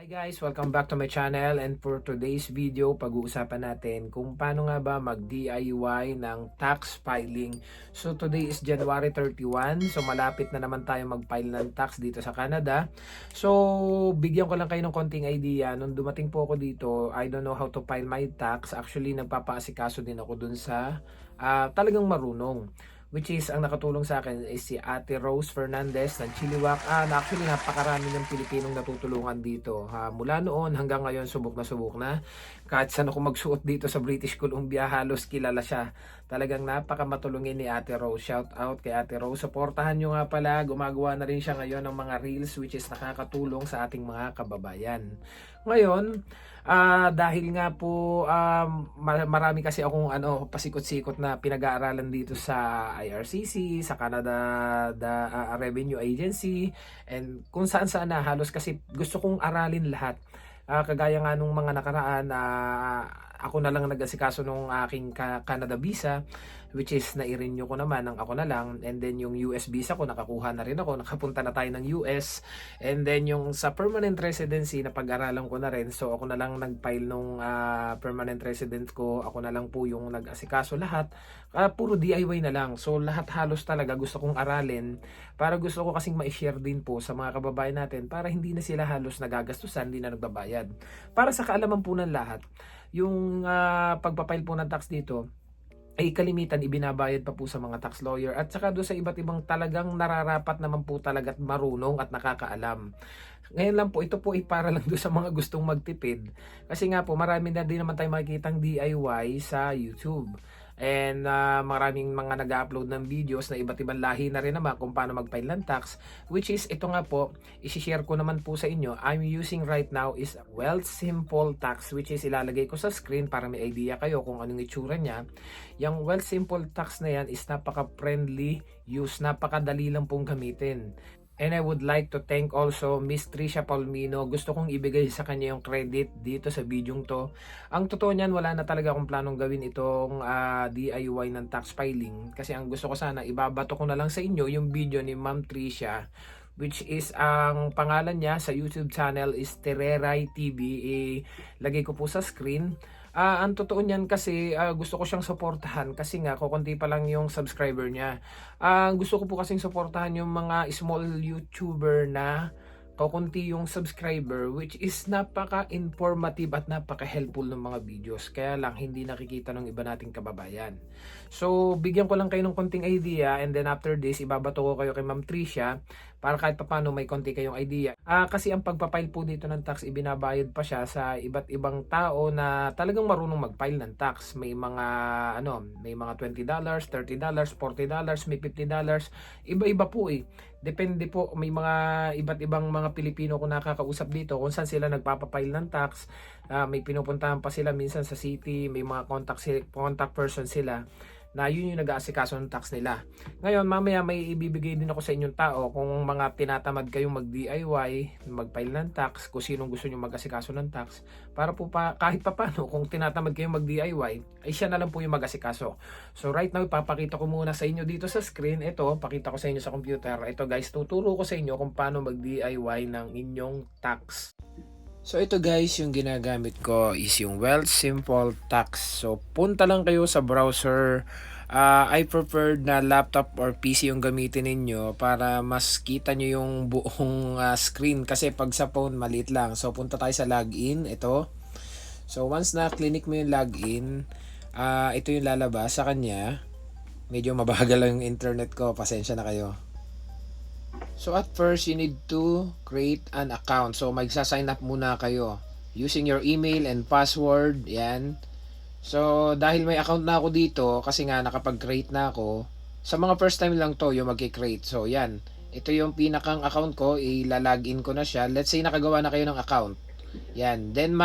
Hi guys! Welcome back to my channel, and for today's video, pag-uusapan natin kung paano nga ba mag-DIY ng tax filing. So today is January 31, so malapit na naman tayo mag-file ng tax dito sa Canada. So bigyan ko lang kayo ng konting idea. Nung dumating po ako dito, I don't know how to file my tax. Actually nagpapaasikaso din ako dun sa talagang marunong, which is ang nakatulong sa akin is si Ate Rose Fernandez ng Chiliwak. Actually napakarami ng Pilipinong natutulungan dito. Mula noon hanggang ngayon subok na subok na. Kahit saan ako magsuot dito sa British Columbia, halos kilala siya. Talagang napakamatulungin ni Ate Rose. Shout out kay Ate Rose. Supportahan nyo nga pala. Gumagawa na rin siya ngayon ng mga reels which is nakakatulong sa ating mga kababayan. Ngayon, dahil nga po marami kasi akong pasikot-sikot na pinag-aaralan dito sa IRCC, sa Canada Revenue Agency, and kung saan-saan na halos kasi gusto kong aralin lahat. Kagaya nga nung mga nakaraan ako na lang nag-asikaso nung aking Canada visa, which is nai-renew ko naman ng ako na lang, and then yung US visa ko nakakuha na rin ako, nakapunta na tayo ng US, and then yung sa permanent residency na pag-aralan ko na rin, so ako na lang nag-file nung permanent resident ko, ako na lang po yung nag-asikaso lahat. Puro DIY na lang, so lahat halos talaga gusto kong aralin, para gusto ko kasing ma-share din po sa mga kababayan natin para hindi na sila halos nagagastusan, hindi na nagbabayad. Para sa kaalaman po ng lahat, yung pagpapile po ng tax dito ay kalimitan ibinabayad pa po sa mga tax lawyer at saka doon sa iba't ibang talagang nararapat naman po talaga at marunong at nakakaalam. Ngayon lang po, ito po ay para lang doon sa mga gustong magtipid. Kasi nga po, marami na din naman tayo makikitang DIY sa YouTube. And maraming mga nag-upload ng videos na iba't ibang lahi na rin naman kung paano mag-file ng tax, which is ito nga po, isi-share ko naman po sa inyo. I'm using right now is Wealth Simple Tax, which is ilalagay ko sa screen para may idea kayo kung anong itsura niya. Yung Wealth Simple Tax na yan is napaka-friendly use, napakadali lang pong gamitin. And I would like to thank also Miss Trisha Palmino. Gusto kong ibigay sa kanya yung credit dito sa bidyong to. Ang totoo niyan, wala na talaga akong planong gawin itong DIY ng tax filing. Kasi ang gusto ko sana, ibabato ko na lang sa inyo yung video ni Ma'am Trisha, which is ang pangalan niya sa YouTube channel is Tereray TV. Lagay ko po sa screen. Ang totoo niyan kasi gusto ko siyang suportahan kasi nga kukunti pa lang yung subscriber niya. Gusto ko po kasing suportahan yung mga small YouTuber na kukunti yung subscriber, which is napaka-informative at napaka-helpful ng mga videos. Kaya lang hindi nakikita ng iba nating kababayan. So bigyan ko lang kayo ng konting idea, and then after this ibabato ko kayo kay Ma'am Tricia para kahit papano may konti kayong idea. Kasi ang pagpapile po dito ng tax, ibinabayad pa siya sa iba't ibang tao na talagang marunong mag-file ng tax. May mga may mga $20, $30, $40, may $50. Iba-iba po eh. Depende po, may mga iba't ibang mga Pilipino ko nakakausap dito kung saan sila nagpapapile ng tax. May pinupuntahan pa sila minsan sa city, may mga contact person sila na yun yung nag-aasikaso ng tax nila. Ngayon, mamaya may ibibigay din ako sa inyong tao kung mga tinatamad kayong mag-DIY, mag-file ng tax, kung sinong gusto nyo mag-asikaso ng tax, para po kahit papano, kung tinatamad kayong mag-DIY, ay siya na lang po yung mag-asikaso. So right now, ipapakita ko muna sa inyo dito sa screen. Ito, pakita ko sa inyo sa computer. Ito guys, tuturo ko sa inyo kung paano mag-DIY ng inyong tax. So ito guys, yung ginagamit ko is yung Wealth Simple Tax. So punta lang kayo sa browser. I preferred na laptop or PC yung gamitin ninyo para mas kita nyo yung buong screen. Kasi pag sa phone, maliit lang. So punta tayo sa login. Ito. So once na clinic mo yung login, ito yung lalabas sa kanya. Medyo mabagal lang yung internet ko. Pasensya na kayo. So at first, you need to create an account. So magsa-sign up muna kayo using your email and password. Yan. So dahil may account na ako dito, kasi nga nakapag-create na ako, sa mga first time lang to yung mag-create. So yan. Ito yung pinakang account ko. Ilalagin ko na siya. Let's say nakagawa na kayo ng account. Yan. Then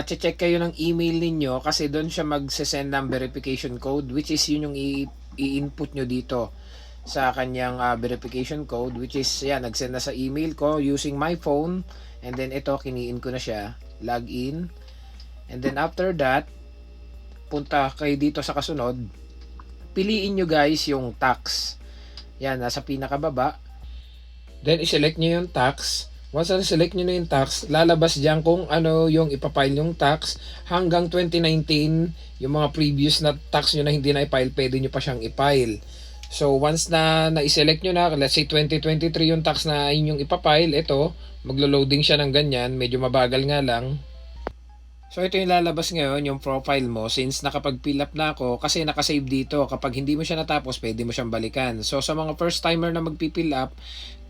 check kayo ng email ninyo kasi doon siya mag-send ng verification code, which is yun yung i-input nyo dito sa kanyang verification code, which is yan, nag-send na sa email ko using my phone, and then ito kiniin ko na siya, login, and then after that punta kayo dito sa kasunod, piliin nyo guys yung tax, yan nasa pinakababa, then i-select nyo yung tax, Once na-select nyo na yung tax, lalabas dyan kung ano yung ipapile yung tax. Hanggang 2019, yung mga previous na tax nyo na hindi na i-file, pwede nyo pa siyang i-file. So once na na-select nyo na, let's say 2023 yung tax na inyong ipapile, ito, maglo-loading siya ng ganyan, medyo mabagal nga lang. So ito yung lalabas ngayon, yung profile mo, since nakapag-fill up na ako, kasi nakasave dito. Kapag hindi mo siya natapos, pwede mo siyang balikan. So sa mga first timer na magpi-fill up,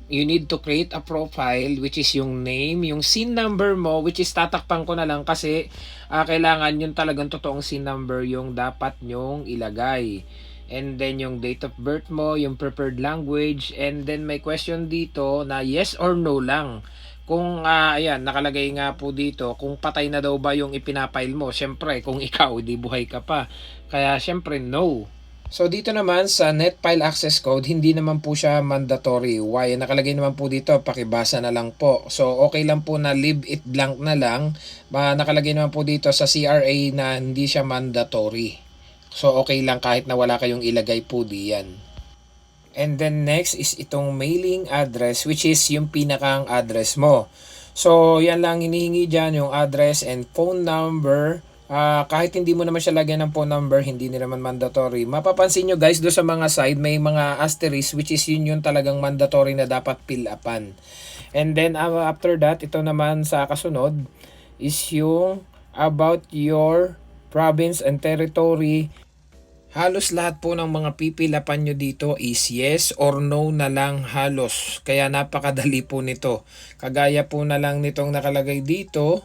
you need to create a profile, which is yung name, yung SIN number mo, which is tatakpan ko na lang kasi kailangan yung talagang totoong SIN number yung dapat nyong ilagay. And then yung date of birth mo, yung preferred language, and then may question dito na yes or no lang. Kung ayan, nakalagay nga po dito, kung patay na daw ba yung ipinapile mo. Syempre, kung ikaw, di buhay ka pa. Kaya syempre, no. So dito naman sa net file access code, hindi naman po siya mandatory. Why? Nakalagay naman po dito, pakibasa na lang po. So okay lang po na leave it blank na lang. Nakalagay naman po dito sa CRA na hindi siya mandatory. So okay lang kahit na wala kayong ilagay po diyan. And then next is itong mailing address, which is yung pinakang address mo. So yan lang hinihingi dyan, yung address and phone number. Kahit hindi mo naman siya lagyan ng phone number, hindi na naman mandatory. Mapapansin nyo guys, do sa mga side, may mga asterisk, which is yun yung talagang mandatory na dapat fill upan. And then after that, ito naman sa kasunod, is yung about your province and territory. Halos lahat po ng mga pipilapan nyo dito is yes or no na lang halos. Kaya napakadali po nito. Kagaya po na lang nitong nakalagay dito.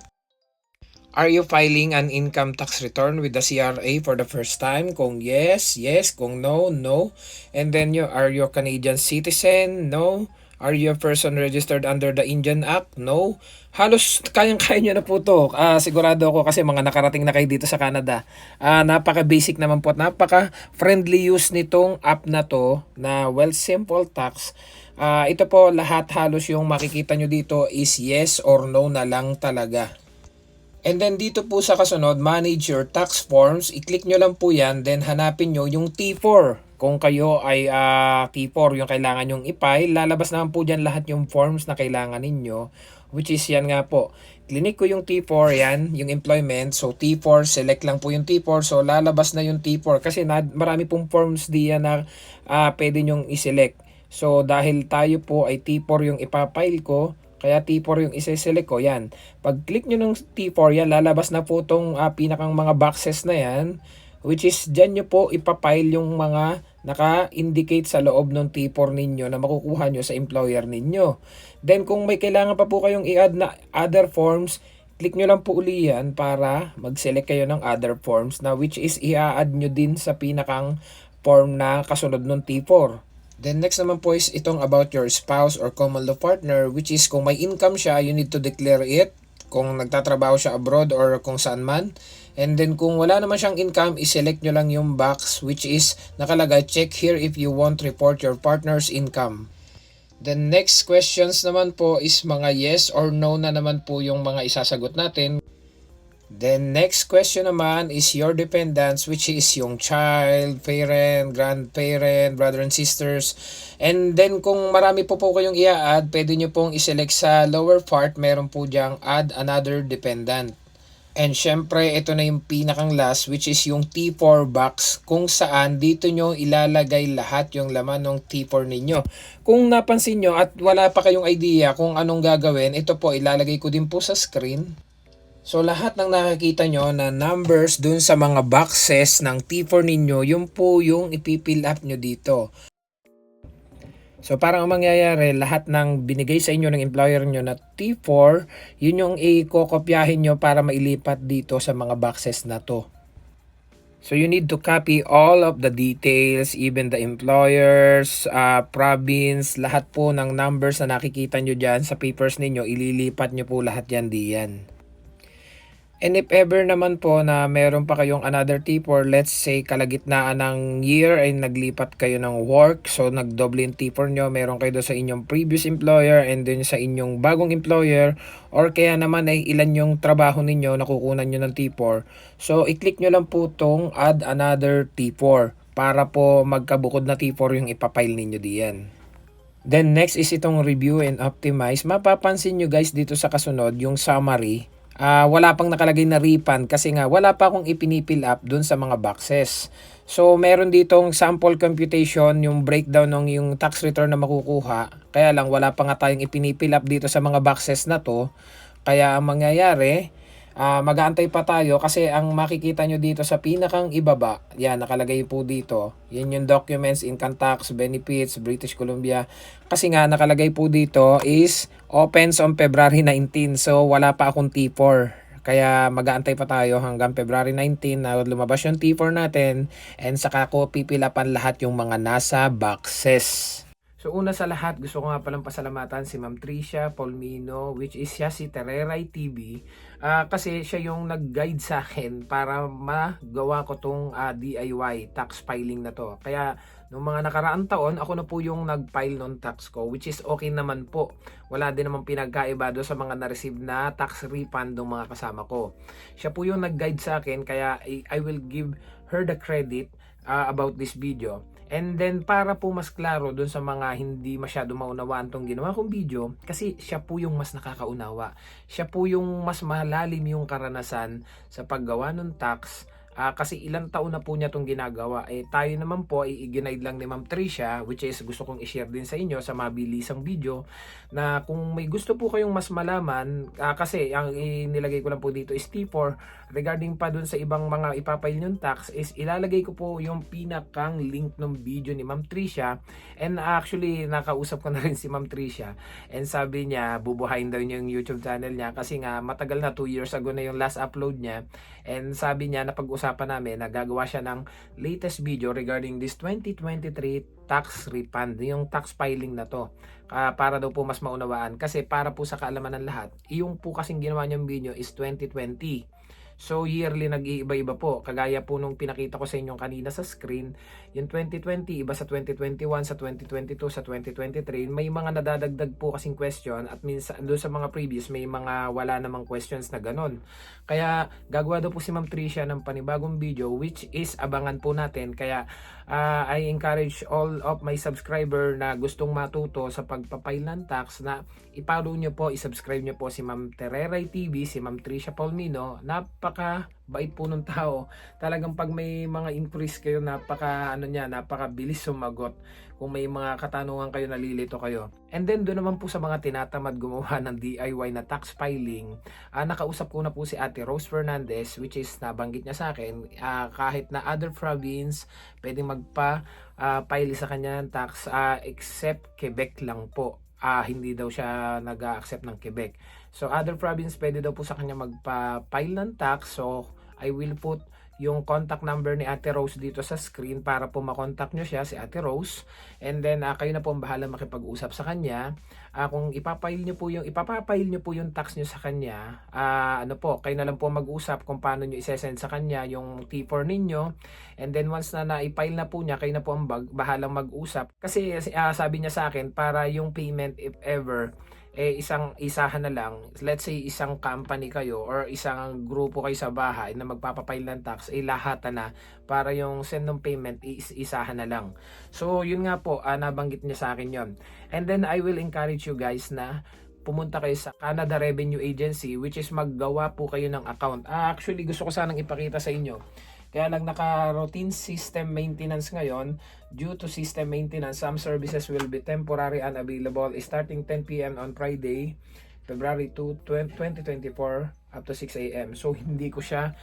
Are you filing an income tax return with the CRA for the first time? Kung yes, yes. Kung no, no. And then are you a Canadian citizen? No. Are you a person registered under the Indian Act? No. Halos kayang-kaya nyo na po to. Sigurado ako kasi mga nakarating na kayo dito sa Canada. Napaka-basic naman po at napaka-friendly use nitong app na to na Wealth Simple Tax. Ito po lahat halos yung makikita nyo dito is yes or no na lang talaga. And then dito po sa kasunod, manage your tax forms. I-click nyo lang po yan, then hanapin nyo yung T4. Kung kayo ay T4 yung kailangan yung i-file, lalabas naman po dyan lahat yung forms na kailangan ninyo. Which is yan nga po. Clinic ko yung T4, yan, yung employment. So T4, select lang po yung T4. So lalabas na yung T4. Kasi marami pong forms diyan na pwede nyong i-select. So dahil tayo po ay T4 yung ipapile ko, kaya T4 yung isa-select ko, yan. Pag click nyo ng T4, yan, lalabas na po itong pinakang mga boxes na yan. Which is, dyan nyo po ipapile yung mga naka-indicate sa loob ng T4 ninyo na makukuha nyo sa employer ninyo. Then, kung may kailangan pa po kayong i-add na other forms, click nyo lang po uli yan para mag-select kayo ng other forms na which is i-add nyo din sa pinakang form na kasunod ng T4. Then next naman po is itong about your spouse or common law partner, which is kung may income siya, you need to declare it. Kung nagtatrabaho siya abroad or kung saan man. And then kung wala naman siyang income, iselect nyo lang yung box which is nakalagay, check here if you want report your partner's income. The next questions naman po is mga yes or no na naman po yung mga isasagot natin. Then next question naman is your dependents, which is yung child, parent, grandparent, brother and sisters. And then kung marami po kayong i-add, pwede nyo pong iselect sa lower part, meron po diyang add another dependent. And syempre, ito na yung pinakang last, which is yung T4 box, kung saan dito nyo ilalagay lahat yung laman ng T4 ninyo. Kung napansin nyo at wala pa kayong idea kung anong gagawin, ito po ilalagay ko din po sa screen. So lahat ng nakikita nyo na numbers dun sa mga boxes ng T4 ninyo, yun po yung ipipill up nyo dito. So parang ang mangyayari, lahat ng binigay sa inyo ng employer nyo na T4, yun yung i-kokopyahin nyo para mailipat dito sa mga boxes na to. So you need to copy all of the details, even the employers, province, lahat po ng numbers na nakikita nyo dyan sa papers ninyo, ililipat nyo po lahat yan diyan. And if ever naman po na meron pa kayong another T4, let's say kalagitnaan ng year ay naglipat kayo ng work, so nagdoble yung T4 nyo, meron kayo doon sa inyong previous employer and then sa inyong bagong employer, or kaya naman ay ilan yung trabaho ninyo na kukunan nyo ng T4. So i-click nyo lang po tong add another T4 para po magkabukod na T4 yung ipapile ninyo diyan. Then next is itong review and optimize. Mapapansin nyo guys dito sa kasunod yung summary. Wala pang nakalagay na refund kasi nga wala pa akong ipinipill up dun sa mga boxes. So meron ditong sample computation, yung breakdown ng yung tax return na makukuha. Kaya lang wala pa nga tayong ipinipill up dito sa mga boxes na to. Kaya ang mangyayari, mag-aantay pa tayo kasi ang makikita nyo dito sa pinakang ibaba, yan nakalagay po dito, yan yung documents, income tax, benefits, British Columbia. Kasi nga nakalagay po dito is opens on February 19, so wala pa akong T4. Kaya mag-aantay pa tayo hanggang February 19 na lumabas yung T4 natin and saka ko pipilapan lahat yung mga nasa boxes. So una sa lahat, gusto ko nga palang pasalamatan si Ma'am Tricia Polmino, which is siya si Tereray TV. Kasi siya yung nag-guide sa akin para magawa ko tong DIY tax filing na to. Kaya nung mga nakaraang taon, ako na po yung nag-file ng tax ko, which is okay naman po. Wala din naman pinagkaiba do sa mga na-receive na tax refund ng mga kasama ko. Siya po yung nag-guide sa akin, kaya I will give her the credit about this video. And then para po mas klaro dun sa mga hindi masyado maunawaan tong ginawa kong video, kasi siya po yung mas nakakaunawa. Siya po yung mas malalim yung karanasan sa paggawa ng tax. Kasi ilang taon na po niya itong ginagawa. Tayo naman po, i-guide lang ni Ma'am Tricia, which is gusto kong i-share din sa inyo sa mabilisang video, na kung may gusto po kayong mas malaman, kasi ang inilagay ko lang po dito is T4, regarding pa dun sa ibang mga ipapail yung tax, is ilalagay ko po yung pinakang link ng video ni Ma'am Tricia. And actually, nakausap ko na rin si Ma'am Tricia, and sabi niya, bubuhayin daw niya yung YouTube channel niya, kasi nga matagal na, 2 years ago na yung last upload niya. And sabi niya, napag-usapan namin, nagagawa siya ng latest video regarding this 2023 tax refund, yung tax filing na to. Para daw po mas maunawaan. Kasi para po sa kaalaman ng lahat, yung po kasing ginawa niyang video is 2020. So yearly nag-iiba-iba po. Kagaya po nung pinakita ko sa inyo kanina sa screen, yung 2020 iba sa 2021, sa 2022, sa 2023. May mga nadadagdag po kasing question at minsan doon sa mga previous may mga wala namang questions na ganon. Kaya gagawa daw po si Ma'am Tricia ng panibagong video, which is abangan po natin. Kaya I encourage all of my subscriber na gustong matuto sa pagpapail ng tax na i-follow nyo po, i-subscribe nyo po si Ma'am Tereray TV, si Ma'am Tricia Polmino. Napaka bait po ng tao. Talagang pag may mga inquiries kayo, napaka bilis sumagot. Kung may mga katanungan kayo, nalilito kayo. And then doon naman po sa mga tinatamad gumawa ng DIY na tax filing, nakausap ko na po si Ate Rose Fernandez, which is nabanggit niya sa akin, kahit na other province pwedeng magpa-file sa kanya ng tax, except Quebec lang po. Hindi daw siya nag-accept ng Quebec. So other province pwede daw po sa kanya magpa-file ng tax. So I will put yung contact number ni Ate Rose dito sa screen para po makontak nyo siya, si Ate Rose. And then kayo na po ang bahala makipag-usap sa kanya. Kung ipapile nyo po yung tax nyo sa kanya, kayo na lang po mag-usap kung paano nyo isesend sa kanya yung T4 ninyo. And then once na na-file na po niya, kayo na po ang bahalang mag-usap. Kasi sabi niya sa akin, para yung payment if ever, isahan na lang, let's say isang company kayo or isang grupo kayo sa bahay na magpapapile ng tax, lahat na para yung send ng payment isahan na lang. So yun nga po, nabanggit niya sa akin yon. And then I will encourage you guys na pumunta kayo sa Canada Revenue Agency, which is maggawa po kayo ng account. Actually gusto ko sanang ipakita sa inyo. Kaya lang naka-routine system maintenance ngayon. Due to system maintenance, some services will be temporary unavailable starting 10 PM on Friday, February 2, 2024 up to 6 AM. So hindi ko siya,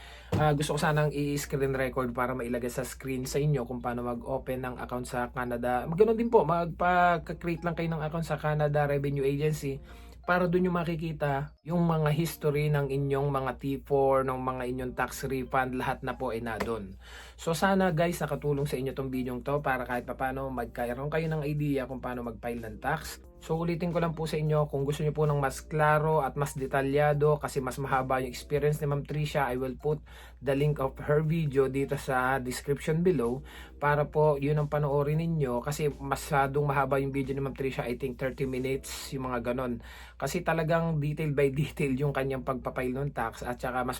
gusto ko sanang i-screen record para mailagay sa screen sa inyo kung paano mag-open ng account sa Canada. Ganoon din po, magpa-create lang kayo ng account sa Canada Revenue Agency para doon yung makikita yung mga history ng inyong mga T4, ng mga inyong tax refund, lahat na po ay na doon. So sana guys, nakatulong sa inyo tong video to para kahit paano magkaroon kayo ng idea kung paano mag-file ng tax. So ulitin ko lang po sa inyo, kung gusto niyo po ng mas klaro at mas detalyado, kasi mas mahaba yung experience ni Ma'am Tricia, I will put the link of her video dito sa description below para po yun ang panoorin ninyo, kasi masyadong mahaba yung video ni Ma'am Tricia. I think 30 minutes yung mga ganon, kasi talagang detail by detail yung kanyang pagpapile ng tax at saka mas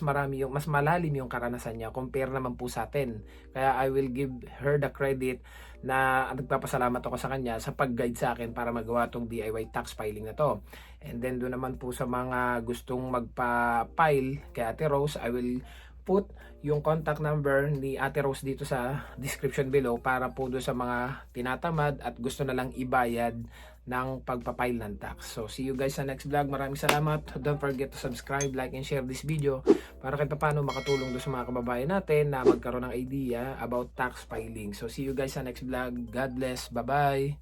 malalim yung karanasan niya compare naman po sa atin. Kaya I will give her the credit na nagpapasalamat ako sa kanya sa pag-guide sa akin para magawa tong DIY tax filing na to. And then doon naman po sa mga gustong magpa-file kay Ate Rose, I will put yung contact number ni Ate Rose dito sa description below para po doon sa mga tinatamad at gusto na lang ibayad ng pagpapile ng tax. So see you guys sa next vlog. Maraming salamat. Don't forget to subscribe, like, and share this video para kahit paano makatulong doon sa mga kababayan natin na magkaroon ng idea about tax filing. So see you guys sa next vlog. God bless. Bye-bye.